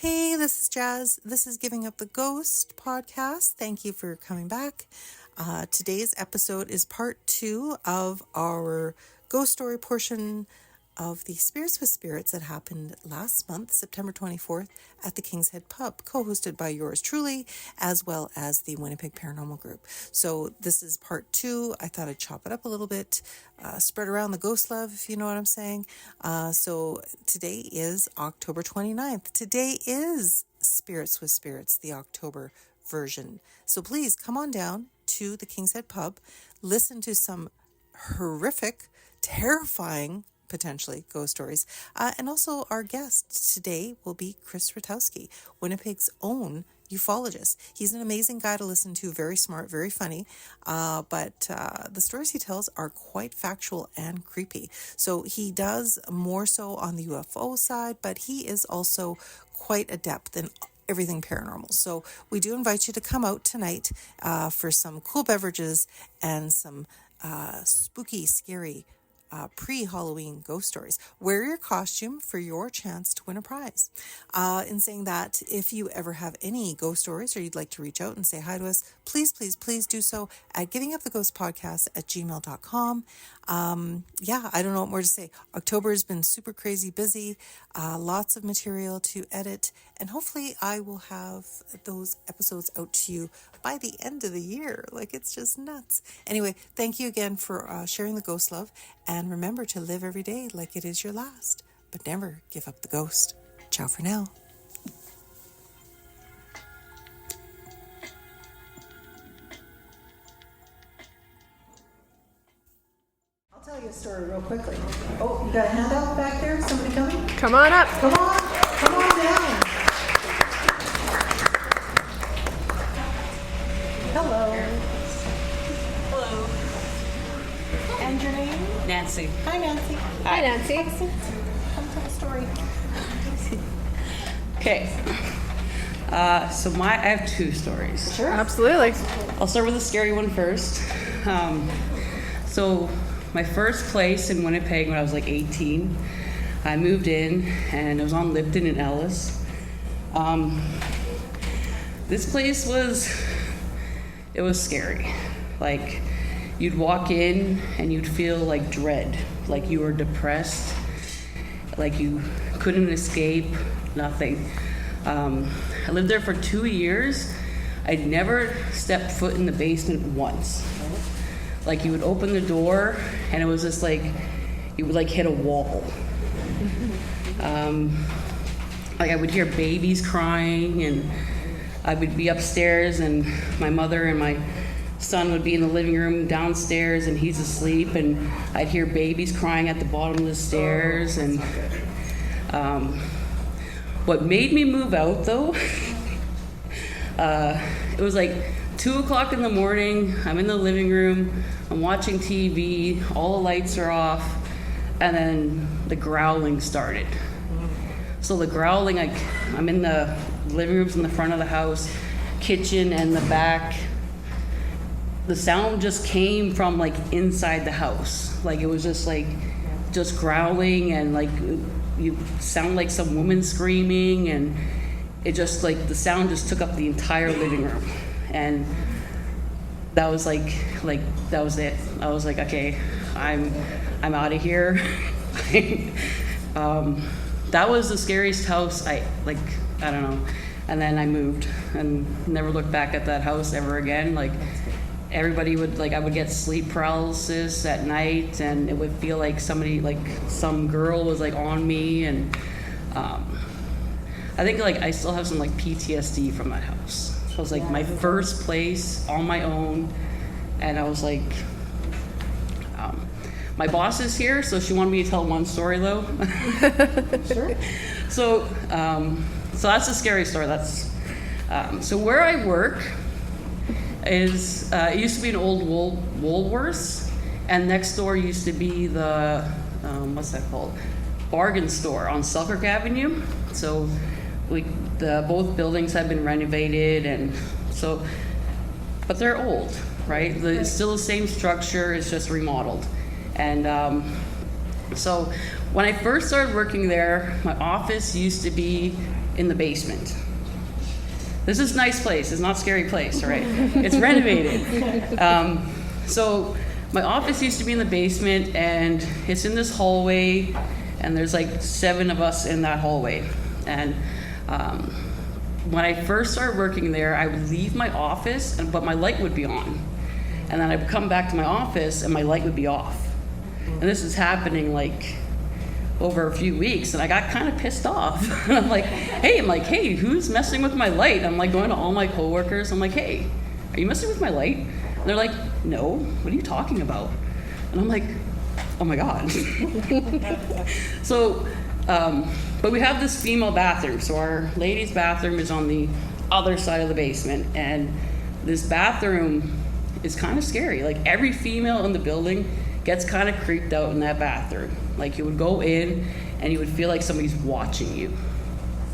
Hey, this is Jazz. This is Giving Up the Ghost podcast. Thank you for coming back. Today's episode is part 2 of our ghost story portion of the Spirits with Spirits that happened last month, September 24th, at the King's Head Pub, co-hosted by yours truly, as well as the Winnipeg Paranormal Group. So this is part 2. I thought I'd chop it up a little bit, spread around the ghost love, if you know what I'm saying. So today is October 29th. Today is Spirits with Spirits, the October version. So please come on down to the King's Head Pub, listen to some horrific, terrifying, potentially ghost stories. And also our guest today will be Chris Rutkowski, Winnipeg's own ufologist. He's an amazing guy to listen to, very smart, very funny, but the stories he tells are quite factual and creepy. So he does more so on the UFO side, but he is also quite adept in everything paranormal. So we do invite you to come out tonight for some cool beverages and some spooky, scary pre-Halloween ghost stories. Wear your costume for your chance to win a prize. In saying that, if you ever have any ghost stories or you'd like to reach out and say hi to us, please do so at givinguptheghost@gmail.com. I don't know what more to say. October has been super crazy busy, lots of material to edit, and hopefully I will have those episodes out to you by the end of the year. Like, it's just nuts. Anyway, thank you again for sharing the ghost love, and remember to live every day like it is your last, but never give up the ghost. Ciao for now. I'll tell you a story real quickly. Oh, you got a handout back there? Somebody coming? Come on up. Come on down. Hello. And your name? Nancy. Hi, Nancy. Hi, Nancy. Come tell a story. Okay. So I have 2 stories. Sure. Absolutely. I'll start with the scary one first. So my first place in Winnipeg when I was like 18, I moved in and it was on Lipton and Ellis. This place was scary. Like, you'd walk in and you'd feel like dread, like you were depressed, like you couldn't escape, nothing. I lived there for 2 years. I'd never stepped foot in the basement once. Like, you would open the door and it was just like, you would like hit a wall. Like, I would hear babies crying, and I would be upstairs and my mother and my son would be in the living room downstairs and he's asleep, and I'd hear babies crying at the bottom of the stairs. And what made me move out though, it was like 2:00 in the morning. I'm in the living room, I'm watching TV, all the lights are off, and then the growling started. So the growling, like, I'm in the living room's in the front of the house, kitchen and the back. The sound just came from like inside the house. Like, it was just like, just growling, and like you sound like some woman screaming, and it just like, the sound just took up the entire living room. And that was like that was it. I was like, okay, I'm out of here. That was the scariest house. I don't know. And then I moved and never looked back at that house ever again. Like, everybody would, like, I would get sleep paralysis at night, and it would feel like somebody, like some girl was like on me. And I think like I still have some like PTSD from that house. So it was like my first place on my own, and I was like, my boss is here, so she wanted me to tell one story though. Sure. So that's a scary story. That's so where I work is it used to be an old Woolworths, and next door used to be the what's that called? Bargain store on Selkirk Avenue. So both buildings have been renovated, and so, but they're old, right? It's still the same structure, it's just remodeled. And so when I first started working there, my office used to be in the basement. This is a nice place. It's not a scary place, right? It's renovated. So my office used to be in the basement, and it's in this hallway, and there's like 7 of us in that hallway. And when I first started working there, I would leave my office, but my light would be on. And then I'd come back to my office, and my light would be off. And this is happening like over a few weeks, and I got kind of pissed off. And I'm like, hey, who's messing with my light? And I'm like going to all my coworkers. I'm like, hey, are you messing with my light? And they're like, no, what are you talking about? And I'm like, oh my God. So, but we have this female bathroom. So our ladies' bathroom is on the other side of the basement, and this bathroom is kind of scary. Like every female in the building gets kind of creeped out in that bathroom. Like you would go in and you would feel like somebody's watching you.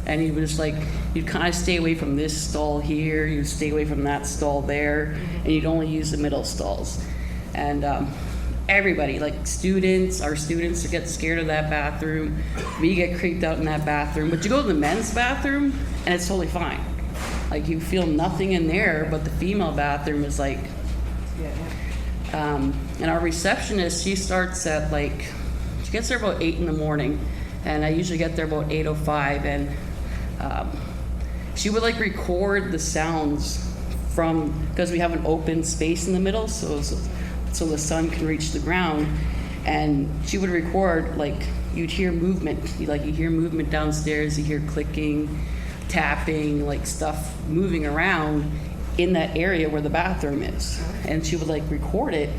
And you would just like, you'd kind of stay away from this stall here, you'd stay away from that stall there, and you'd only use the middle stalls. And everybody, like our students get scared of that bathroom. We get creeped out in that bathroom. But you go to the men's bathroom and it's totally fine. Like you feel nothing in there, but the female bathroom is like, and our receptionist, she starts at like, she gets there about 8 in the morning, and I usually get there about 8:05, and she would like record the sounds from, because we have an open space in the middle, so the sun can reach the ground, and she would record, like you'd hear movement, you hear movement downstairs, you hear clicking, tapping, like stuff moving around in that area where the bathroom is. And she would like record it,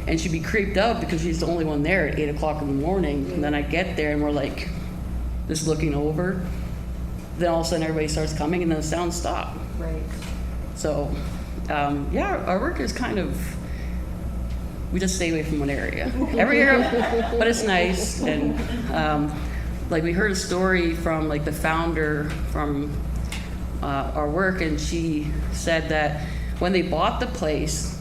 and she'd be creeped out because she's the only one there at 8 o'clock in the morning. And then I get there and we're like just looking over. Then all of a sudden everybody starts coming, and then the sounds stop. Right. So our work is kind of, we just stay away from one area. Every area, but it's nice. And like we heard a story from like the founder from our work, and she said that when they bought the place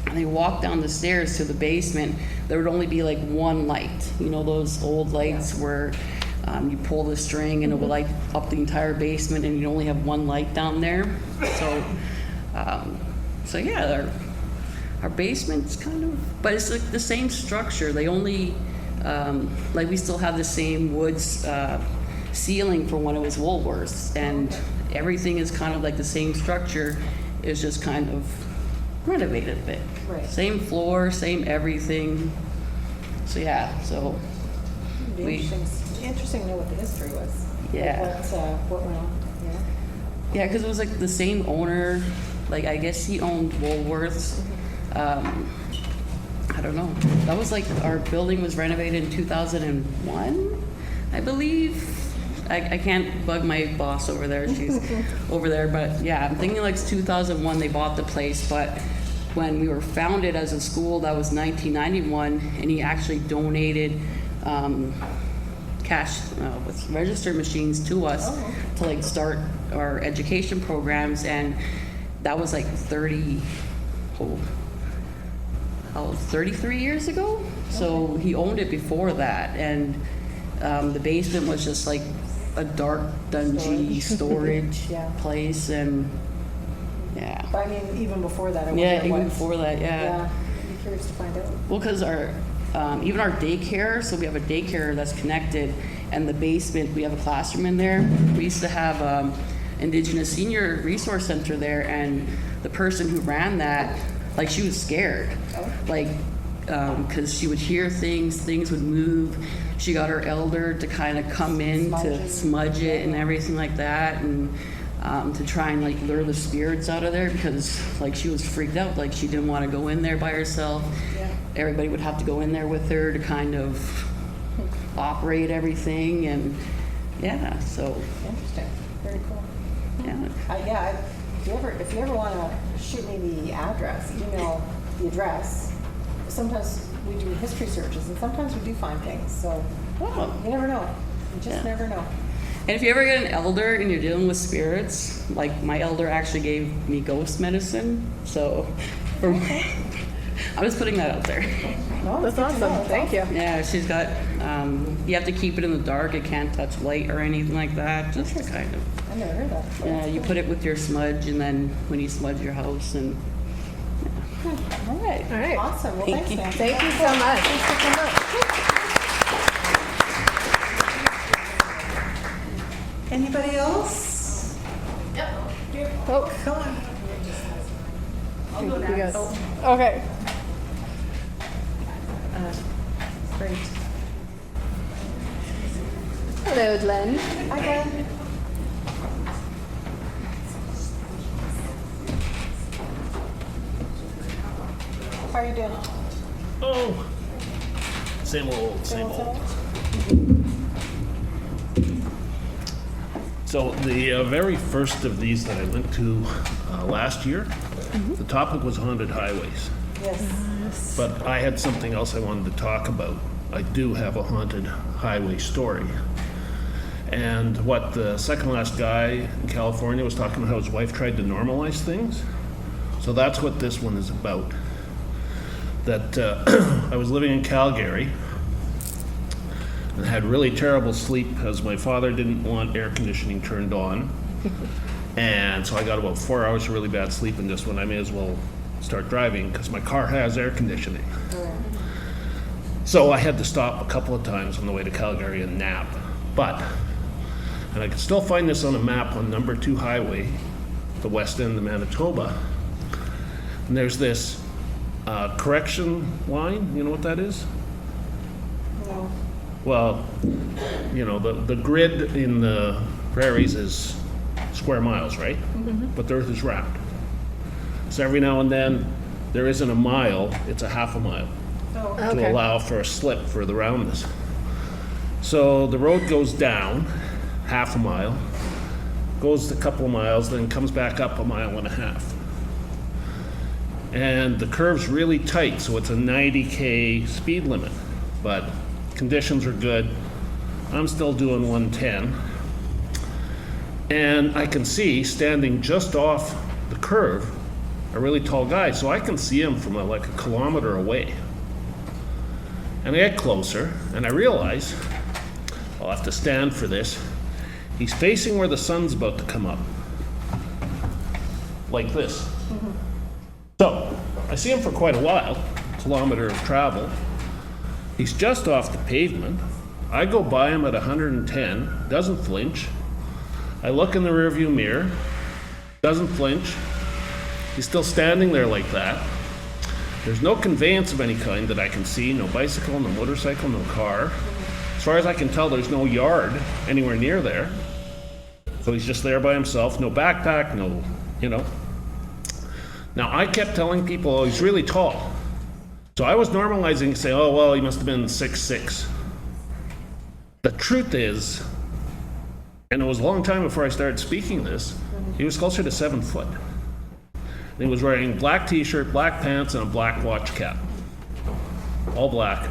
and they walked down the stairs to the basement, there would only be like one light. You know, those old lights where you pull the string and it would light up the entire basement, and you only have one light down there. So yeah, our basement's kind of, but it's like the same structure. They only like we still have the same woods ceiling from when it was Woolworths, and everything is kind of like the same structure. It's just kind of renovated a bit. Right. Same floor, same everything. So yeah, so It'd be interesting to know what the history was. Yeah. Like what went on. Yeah. Yeah, because it was like the same owner. Like I guess he owned Woolworths. I don't know. That was like, our building was renovated in 2001, I believe. I can't bug my boss over there. She's over there. But yeah, I'm thinking like 2001 they bought the place. But when we were founded as a school, that was 1991. And he actually donated cash with register machines to us to like start our education programs. And that was like 33 years ago. So he owned it before that. And the basement was just like a dark, dungy storage place, and yeah. But I mean, even before that, before that, Yeah, I'd be curious to find out. Well, because our even our daycare, so we have a daycare that's connected, and the basement we have a classroom in there. We used to have Indigenous Senior Resource Center there, and the person who ran that, like, she was scared, like, because she would hear things would move. She got her elder to kind of come in to smudge it and everything like that, and to try and like lure the spirits out of there, because like she was freaked out, like she didn't want to go in there by herself. Everybody would have to go in there with her to kind of operate everything, and yeah, so Interesting. Very cool. yeah. If you ever want to shoot me the address, email the address. Sometimes we do history searches, and sometimes we do find things. So you never know. You just never know. And if you ever get an elder and you're dealing with spirits, like my elder actually gave me ghost medicine. So I'm just putting that out there. No, That's awesome. Thank you. Yeah, she's got, you have to keep it in the dark. It can't touch light or anything like that. Just to kind of, I never heard that. yeah, you put it with your smudge and then when you smudge your house and, All right. All right. Awesome. Well, thanks, Nancy. Thank you so much. Thanks for coming up. Anybody else? Oh, Come on. you guys. Okay. Great. Hello, Glenn. Hi, Glenn. How are you doing? Oh, same old, same old. So the very first of these that I went to last year, the topic was haunted highways. Yes. But I had something else I wanted to talk about. I do have a haunted highway story. And what the second last guy in California was talking about, how his wife tried to normalize things. So that's what this one is about. That I was living in Calgary and had really terrible sleep because my father didn't want air conditioning turned on. And so I got about 4 hours of really bad sleep and just when I may as well start driving because my car has air conditioning. So I had to stop a couple of times on the way to Calgary and nap. And I can still find this on a map on number 2 highway, the west end of Manitoba. And there's this correction line, you know what that is? No. Well, you know, the grid in the prairies is square miles, right? But the earth is round. So every now and then, there isn't a mile, it's a half a mile Oh. to Okay. allow for a slip for the roundness. So the road goes down half a mile, goes a couple of miles, then comes back up a mile and a half. And the curve's really tight, so it's a 90K speed limit, but conditions are good. I'm still doing 110. And I can see, standing just off the curve, a really tall guy, so I can see him from like a kilometer away. And I get closer, and I realize I'll have to stand for this. He's facing where the sun's about to come up, like this. So, I see him for quite a while, kilometer of travel. He's just off the pavement. I go by him at 110, doesn't flinch. I look in the rearview mirror, doesn't flinch. He's still standing there like that. There's no conveyance of any kind that I can see, no bicycle, no motorcycle, no car. As far as I can tell, there's no yard anywhere near there. So he's just there by himself, no backpack, no, you know. Now, I kept telling people, oh, he's really tall. So I was normalizing, saying, oh, well, he must have been 6'6". The truth is, and it was a long time before I started speaking this, he was closer to 7 foot. And he was wearing black t-shirt, black pants, and a black watch cap. All black.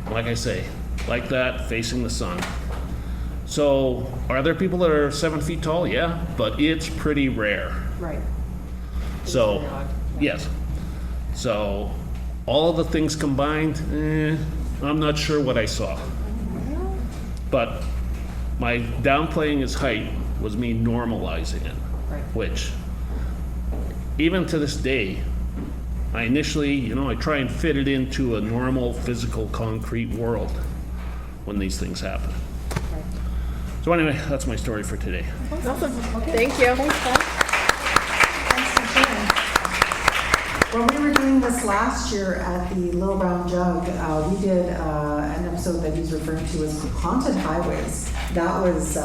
Like I say, like that, facing the sun. So, are there people that are 7 feet tall? Yeah, but it's pretty rare. Right. So, yes. So, all of the things combined, I'm not sure what I saw. But my downplaying his height was me normalizing it, Right. which, even to this day, I initially, I try and fit it into a normal physical concrete world when these things happen. Right. So anyway, that's my story for today. Awesome. Thank you. Thanks, Glenn. Thanks for sharing. When we were doing this last year at the Little Brown Jug, we did an episode that he's referring to as Haunted Highways. That was,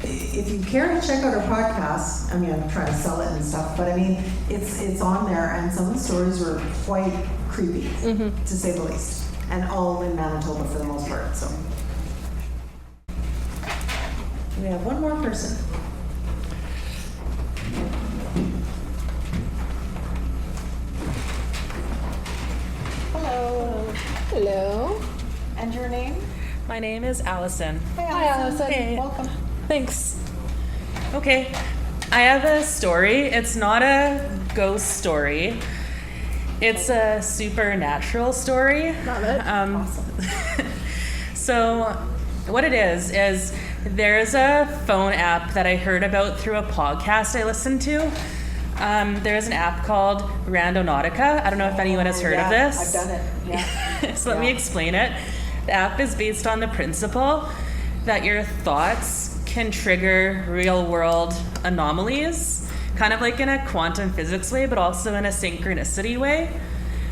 if you care to check out our podcast, I mean, I'm trying to sell it and stuff, but I mean, it's on there, and some of the stories were quite creepy, to say the least. And all in Manitoba for the most part, so. We have one more person. Hello. Hello. And your name? My name is Allison. Hi, Allison. Hey. Welcome. Thanks. Okay, I have a story. It's not a ghost story. It's a supernatural story. Love it. So, what it is there's a phone app that I heard about through a podcast I listened to. There's an app called Randonautica. I don't know if anyone has heard of this. I've done it. Yeah. So let me explain it. The app is based on the principle that your thoughts can trigger real world anomalies, kind of like in a quantum physics way, but also in a synchronicity way.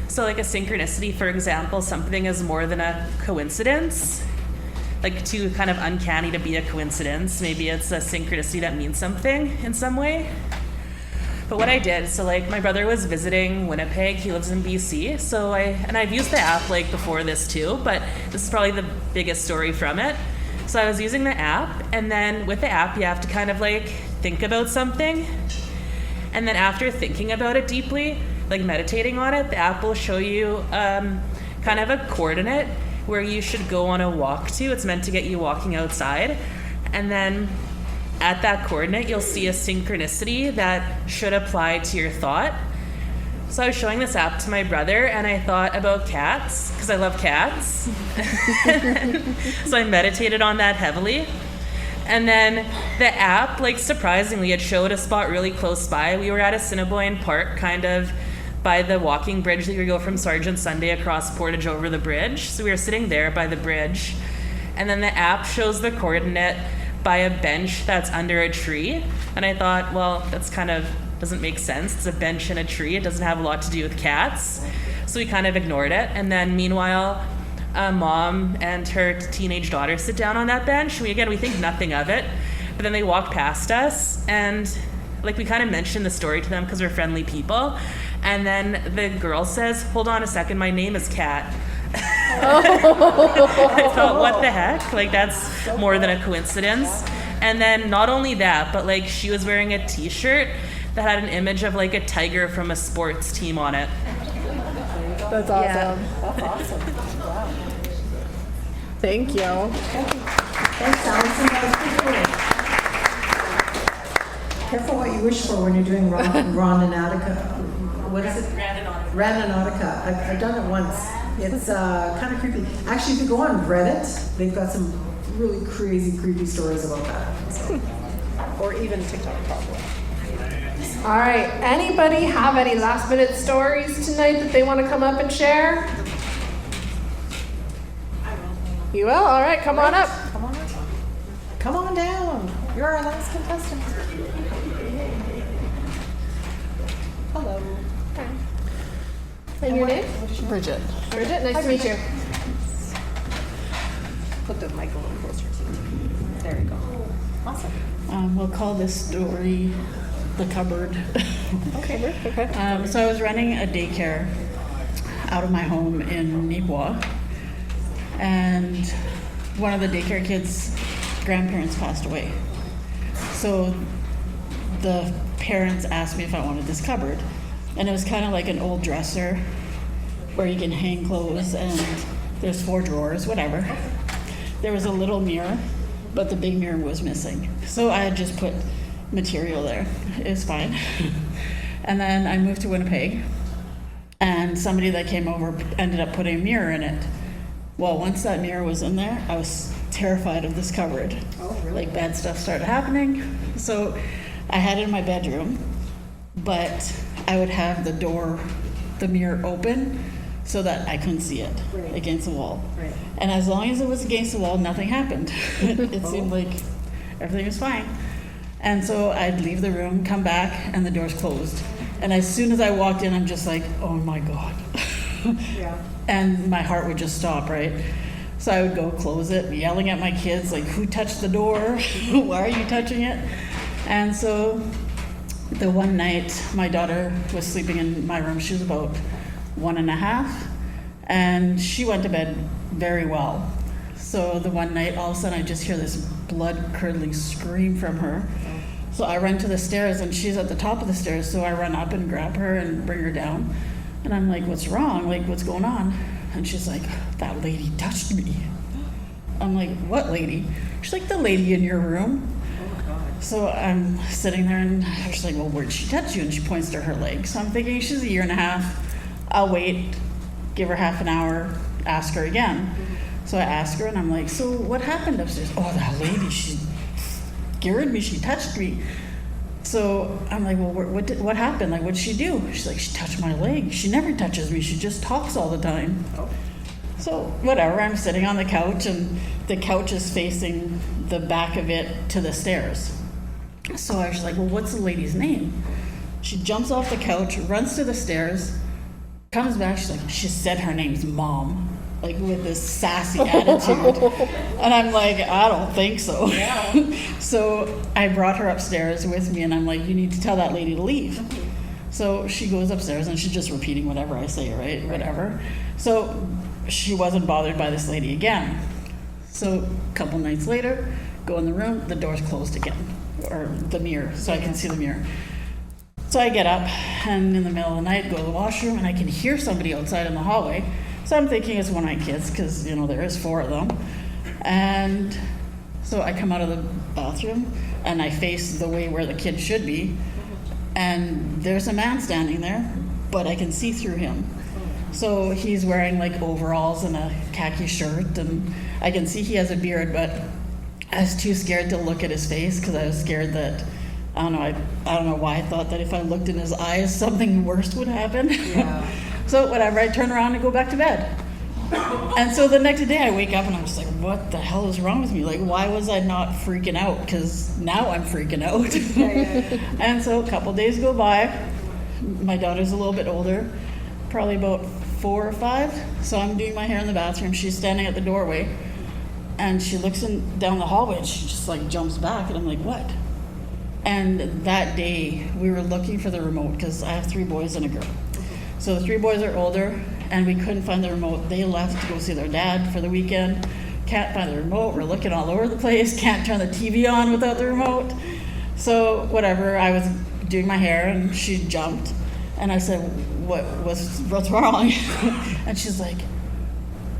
So like a synchronicity, for example, something is more than a coincidence, like too kind of uncanny to be a coincidence. Maybe it's a synchronicity that means something in some way. But what I did, so like my brother was visiting Winnipeg, he lives in BC, so I've used the app like before this too, but this is probably the biggest story from it. So I was using the app, and then with the app you have to kind of like think about something, and then after thinking about it deeply, like meditating on it, the app will show you kind of a coordinate where you should go on a walk to. It's meant to get you walking outside, and then at that coordinate, you'll see a synchronicity that should apply to your thought. So I was showing this app to my brother, and I thought about cats, because I love cats. So I meditated on that heavily. And then the app, like surprisingly, it showed a spot really close by. We were at Assiniboine Park, kind of by the walking bridge that you go from Sergeant Sunday across Portage over the bridge. So we were sitting there by the bridge. And then the app shows the coordinate by a bench that's under a tree. And I thought, well, that's kind of doesn't make sense. It's a bench in a tree. It doesn't have a lot to do with cats. So we kind of ignored it. And then meanwhile, a mom and her teenage daughter sit down on that bench. We think nothing of it. But then they walk past us, and like we kind of mentioned the story to them because we're friendly people. And then the girl says, hold on a second, my name is Kat. I thought, what the heck? Like, that's more than a coincidence. And then not only that, but like she was wearing a t-shirt that had an image of like a tiger from a sports team on it. That's awesome. Yeah. That's awesome. Wow. Thank you. Thanks, Allison. That was pretty cool. Careful what you wish for when you're doing Randonautica. What is it? Randonautica. I've done it once. It's kind of creepy. Actually, if you go on Reddit, they've got some really crazy, creepy stories about that. So. Or even TikTok, probably. All right. Anybody have any last minute stories tonight that they want to come up and share? You will? All right. Come on up. Come on up. Come on down. You're our last contestant. Hello. And your name? Bridget. Bridget. Nice to meet you. Put the mic a little closer to you. There you go. Awesome. We'll call this story The Cupboard. Okay. Okay. So I was running a daycare out of my home in Nibois, and one of the daycare kids' grandparents passed away. So the parents asked me if I wanted this cupboard, and it was kind of like an old dresser where you can hang clothes, and there's 4 drawers, whatever. There was a little mirror, but the big mirror was missing. So I had just put material there. It was fine. And then I moved to Winnipeg, and somebody that came over ended up putting a mirror in it. Well, once that mirror was in there, I was terrified of this cupboard. Oh, really? Like, bad stuff started happening. So I had it in my bedroom, but I would have the mirror open so that I couldn't see it Right. against the wall. Right. And as long as it was against the wall, nothing happened. It seemed like everything was fine. And so I'd leave the room, come back, and the door's closed. And as soon as I walked in, I'm just like, oh my God. Yeah. And my heart would just stop, right? So I would go close it, yelling at my kids, like, who touched the door? Why are you touching it? And so the one night, my daughter was sleeping in my room. She was about 1.5, and she went to bed very well. So the one night, all of a sudden, I just hear this blood-curdling scream from her. So I run to the stairs, and she's at the top of the stairs, so I run up and grab her and bring her down. And I'm like, what's wrong? Like, what's going on? And she's like, that lady touched me. I'm like, what lady? She's like, the lady in your room. So I'm sitting there, and she's like, well, where'd she touch you? And she points to her leg. So I'm thinking, she's 1.5 years. I'll wait, give her half an hour, ask her again. So I ask her and I'm like, so what happened upstairs? Oh, that lady, she scared me, she touched me. So I'm like, well, what happened? Like, what'd she do? She's like, she touched my leg. She never touches me, she just talks all the time. So whatever, I'm sitting on the couch and the couch is facing the back of it to the stairs. So I was like, well, what's the lady's name? She jumps off the couch, runs to the stairs, comes back, she's like, she said her name's Mom. Like with this sassy attitude. And I'm like, I don't think so. Yeah. So I brought her upstairs with me and I'm like, you need to tell that lady to leave. So she goes upstairs and she's just repeating whatever I say, right? Whatever. So she wasn't bothered by this lady again. So a couple nights later, go in the room, the door's closed again. Or the mirror, so I can see the mirror. So I get up and in the middle of the night, go to the washroom and I can hear somebody outside in the hallway. So I'm thinking it's one of my kids because, you know, there is 4 of them. And so I come out of the bathroom and I face the way where the kid should be. And there's a man standing there, but I can see through him. So he's wearing like overalls and a khaki shirt and I can see he has a beard, but I was too scared to look at his face because I was scared that, I don't know why I thought that if I looked in his eyes, something worse would happen. Yeah. So whatever, I turn around and go back to bed. And so the next day I wake up and I'm just like, what the hell is wrong with me? Like, why was I not freaking out? Because now I'm freaking out. And so a couple days go by. My daughter's a little bit older, probably about 4 or 5. So I'm doing my hair in the bathroom. She's standing at the doorway. And she looks down the hallway and she just like jumps back. And I'm like, what? And that day we were looking for the remote because I have 3 boys and a girl. So the 3 boys are older and we couldn't find the remote. They left to go see their dad for the weekend. Can't find the remote. We're looking all over the place. Can't turn the TV on without the remote. So whatever, I was doing my hair and she jumped. And I said, what's wrong? And she's like,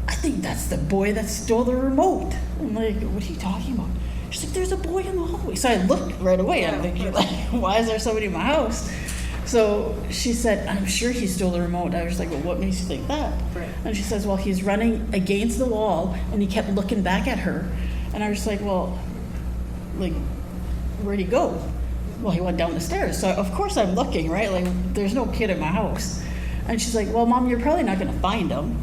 I think that's the boy that stole the remote. I'm like, what are you talking about? She's like, there's a boy in the hallway. So I looked right away. I'm thinking, like, why is there somebody in my house? So she said, I'm sure he stole the remote. I was like, well, what makes you think that? Right. And she says, well, he's running against the wall and he kept looking back at her. And I was like, well, like, where'd he go? Well, he went down the stairs. So of course I'm looking, right? Like, there's no kid in my house. And she's like, well, Mom, you're probably not going to find him.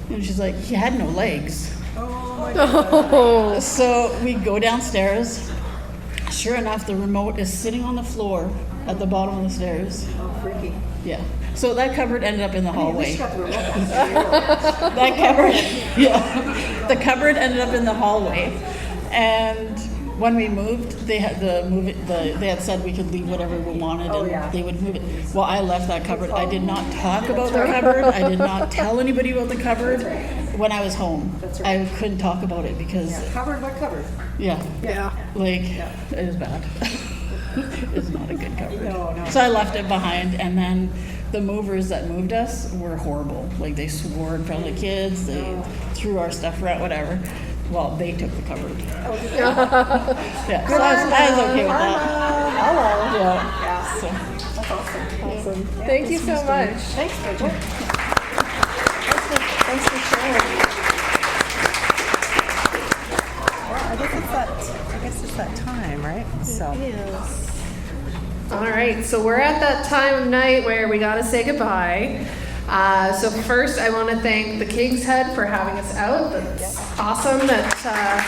And she's like, he had no legs. Oh my God. So we go downstairs. Sure enough, the remote is sitting on the floor at the bottom of the stairs. Oh, freaky. Yeah. So that cupboard ended up in the hallway. That cupboard, yeah. The cupboard ended up in the hallway. And when we moved, they had they had said we could leave whatever we wanted and they would move it. Well, I left that cupboard. I did not talk about the cupboard. I did not tell anybody about the cupboard when I was home. That's right. I couldn't talk about it because Cupboard, what cupboard? yeah. Like it was bad. It's not a good cupboard. No. So I left it behind, and then the movers that moved us were horrible. Like they swore in front of the kids. They threw our stuff around, whatever. Well, they took the cupboard. Yeah, so I was okay with that. Hello. Yeah. So. That's awesome. Thank you so much. Thanks, Bridget. Thanks for sharing. Well, I guess it's that time, right? So. Yes. All right, so we're at that time of night where we gotta say goodbye. So first, I want to thank the King's Head for having us out. That's awesome that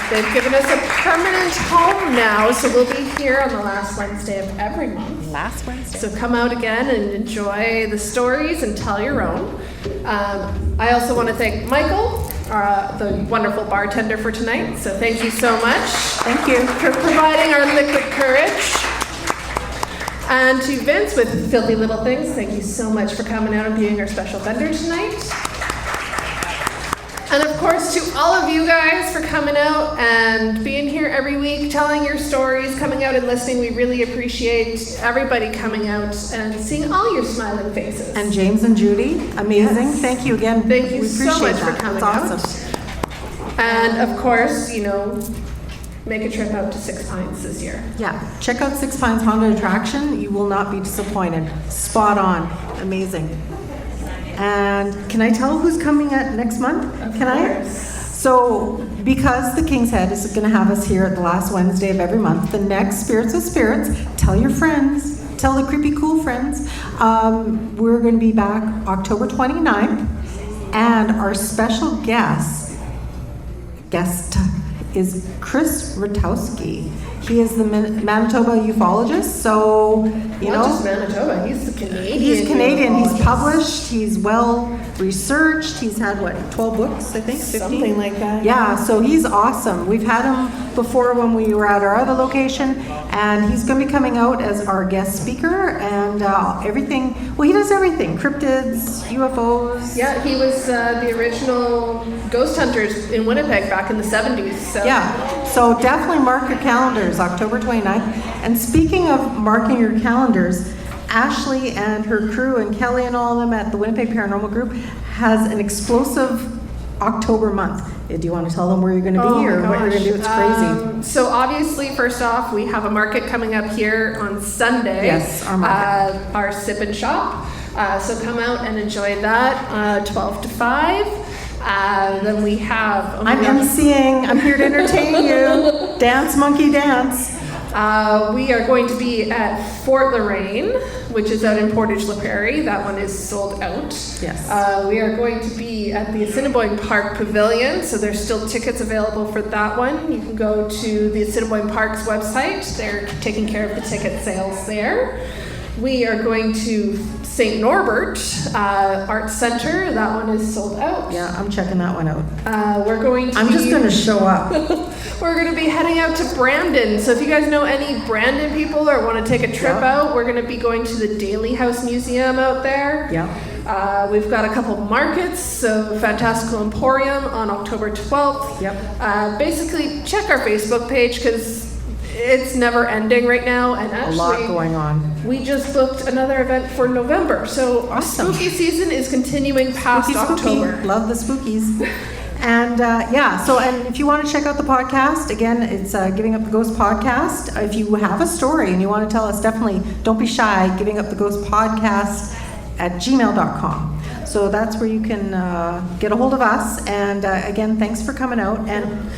they've given us a permanent home now. So we'll be here on the last Wednesday of every month. Last Wednesday. So come out again and enjoy the stories and tell your own. I also want to thank Michael, the wonderful bartender for tonight. So thank you so much. Thank you for providing our liquid courage. And to Vince with Filthy Little Things, thank you so much for coming out and being our special vendor tonight. And of course, to all of you guys for coming out and being here every week, telling your stories, coming out and listening. We really appreciate everybody coming out and seeing all your smiling faces. And James and Judy, amazing. Yes. Thank you again. Thank you we so much that. for coming That's out. Awesome. And of course, make a trip out to Six Pines this year. Yeah, check out Six Pines Honda Attraction. You will not be disappointed. Spot on. Amazing. And can I tell who's coming at next month? Can I? So, because the King's Head is going to have us here at the last Wednesday of every month, the next Spirits of Spirits, tell your friends, tell the creepy cool friends, we're going to be back October 29th, and our special guest is Chris Rutkowski. He is the Manitoba ufologist, so, you Not know. just Manitoba, he's the Canadian. He's Canadian, he's ufologist. published, he's well researched, he's had what, 12 books, I think, 15? Something like that. Yeah, so he's awesome. We've had him before when we were at our other location, and he's going to be coming out as our guest speaker and everything. Well, he does everything, cryptids, UFOs. Yeah, he was the original ghost hunters in Winnipeg back in the 70s. So. Yeah, so definitely mark your calendars, October 29th. And speaking of marking your calendars, Ashley and her crew and Kelly and all of them at the Winnipeg Paranormal Group has an explosive October month. Do you want to tell them where you're going to be or what you're going to do? It's crazy. So obviously, first off, we have a market coming up here on Sunday. Yes, our market. Our sip and shop. So come out and enjoy that, 12 to 5. Then we have... I'm emceeing. I'm here to entertain you. Dance, monkey, dance. We are going to be at Fort Lorraine, which is out in Portage La Prairie. That one is sold out. Yes. We are going to be at the Assiniboine Park Pavilion, so there's still tickets available for that one. You can go to the Assiniboine Park's website. They're taking care of the ticket sales there. We are going to St. Norbert Arts Center. That one is sold out. Yeah, I'm checking that one out. We're going to I'm just going to show up. We're going to be heading out to Brandon. So if you guys know any Brandon people or want to take a trip out, we're going to be going to the Daly House Museum out there. Yeah. We've got a couple markets, so Fantastical Emporium on October 12th. Yep. Basically, check our Facebook page because it's never ending right now. And actually, A lot going on. we just booked another event for November. So Awesome. spooky season is continuing past Spooky. October. Love the spookies. And and if you want to check out the podcast, again, it's Giving Up the Ghost podcast. If you have a story and you want to tell us, definitely don't be shy, Giving Up the Ghost podcast at gmail.com. So that's where you can get a hold of us. And again, thanks for coming out. And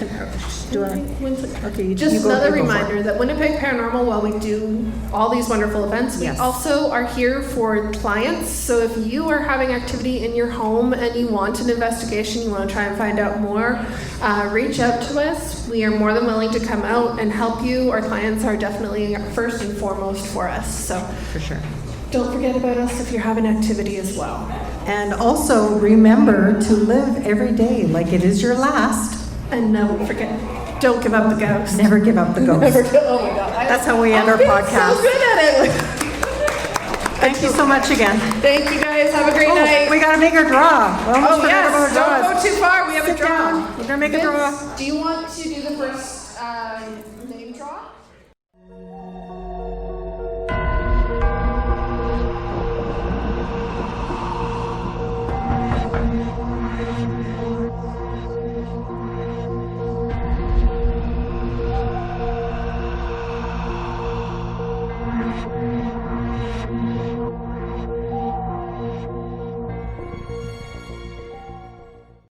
Just another reminder that Winnipeg Paranormal, while we do all these wonderful events, we Yes. also are here for clients. So if you are having activity in your home and you want an investigation, you want to try and find out more, reach out to us. We are more than willing to come out and help you. Our clients are definitely first and foremost for us. So For sure. don't forget about us if you're having activity as well. And also remember to live every day like it is your last. And never forget, don't give up the ghost. Never give up the ghost. Oh my God. That's how we end our I'm being podcast. so good at it. Thank you so much again. Thank you guys. Have a great night. We got to make our draw. We almost Oh forgot about yes, our don't draws. go too far. We have Sit a draw. down. We're gonna make a Vince, draw. Do you want to do the first name draw?